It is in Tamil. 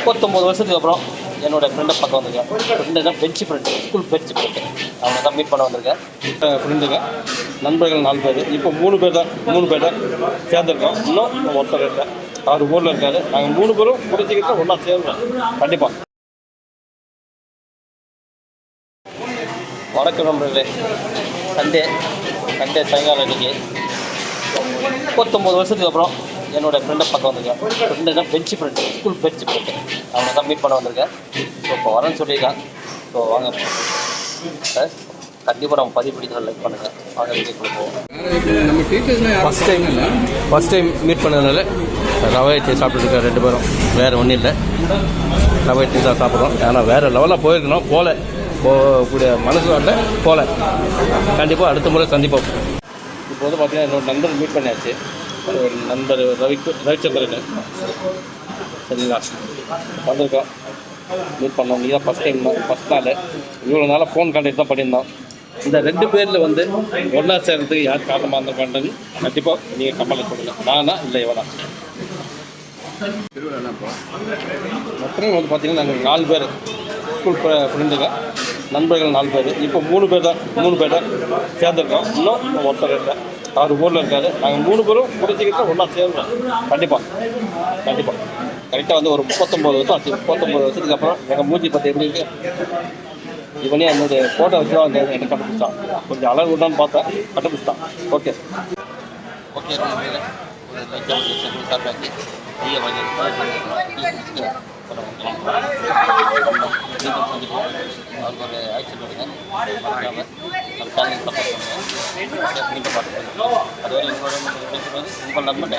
39 வருஷத்துக்கு அப்புறம் என்னோட ஃப்ரெண்டை பார்க்க வந்திருக்கேன். ஃப்ரெண்டு தான் பெஞ்சு ஃப்ரெண்டு, ஸ்கூல் பெஞ்சு ஃப்ரெண்டு. அவனை தான் மீட் பண்ண வந்திருக்கேன். ஃப்ரெண்டுங்க நண்பர்கள் 4 பேர். இப்போ 3 பேர் தான் சேர்ந்துருக்கோம். இன்னும் ஒருத்தர் இல்லை, அவர் ஊரில் இருக்காரு. நாங்கள் 3 பேரும் பிடிச்சிக்கிட்டு ஒன்றா சேருவோம் கண்டிப்பாக. வணக்கம் நண்பர்களே. சண்டே சாயங்காலம் இன்னைக்கு 39 வருஷத்துக்கு அப்புறம் என்னோட ஃப்ரெண்டை பார்க்க வந்திருக்கேன். ஃப்ரெண்டு தான் பெஞ்சு ஃப்ரெண்டு, ஸ்கூல் பெஞ்சு ஃப்ரெண்டு. அவனை தான் மீட் பண்ண வந்திருக்கேன். ஸோ இப்போ வரேன்னு சொல்லியிருக்கான். ஸோ வாங்க சார், கண்டிப்பாக நம்ம பதிவு பிடிக்கிறத லைக் பண்ணுங்கள். வாங்க வீட்டுக்குள்ளே போவோம். ஃபஸ்ட் டைம் மீட் பண்ணதுனால ரவை இட்லி சாப்பிட்டுருக்கேன் 2 பேரும். வேறு ஒன்றும் இல்லை, ரவை இட்லி தான் சாப்பிட்றோம். ஆனால் வேறு லெவலில் போயிருக்கணும், போகக்கூடிய மனசு வரல, கண்டிப்பாக அடுத்த முறை சந்திப்போம். இப்போ வந்து பார்த்தீங்கன்னா என்னோட நண்பர் மீட் பண்ணியாச்சு. ஒரு நண்பர் ரவிச்சந்திரன், சரிங்களா, வந்திருக்கோம், மீட் பண்ணோம். நீங்கள் தான் ஃபஸ்ட் நாள். இவ்வளோ நாளாக ஃபோன் கான்டாக்ட் தான் பண்ணியிருந்தோம். இந்த 2 பேரில் வந்து ஒன்றா சேர்றதுக்கு யார் காரணமாக இருந்திருக்கான்றது கண்டிப்பாக நீங்கள் கமெண்ட்டில் சொல்லுங்கள். நானா இல்லை இவனா? மொத்தம் வந்து பார்த்தீங்கன்னா நாங்கள் 4 பேர் ஸ்கூல் ஃப்ரெண்டுங்க, நண்பர்கள் 4 பேர். இப்போ 3 பேர் தான் சேர்ந்துருக்கோம். இன்னும் ஒருத்தர் இல்லை, அவர் ஊரில் இருக்காரு. நாங்கள் 3 பேரும் பிடிச்சிக்கிட்டு ஒன்றா சேருவோம் கண்டிப்பாக. கரெக்டாக வந்து ஒரு 39 வருஷம் ஆச்சு. 39 வருஷத்துக்கு அப்புறம் எங்கள் மூஞ்சி பற்றி எப்படி இருக்கு, இவனே என்னுடைய ஃபோட்டோ வச்சு தான் எனக்கு கண்டுபிடிச்சான். கொஞ்சம் அழகு விடான்னு பார்த்தேன், கண்டுபிடிச்சான். ஓகே அவருக்கு ஒரு ஆக்ஷன் கொடுங்க. மறக்காமல் நம்ம சேனல் சப்போர்ட் பண்ணுங்கள். அதுவரை உங்களோட உங்கள் நண்பன்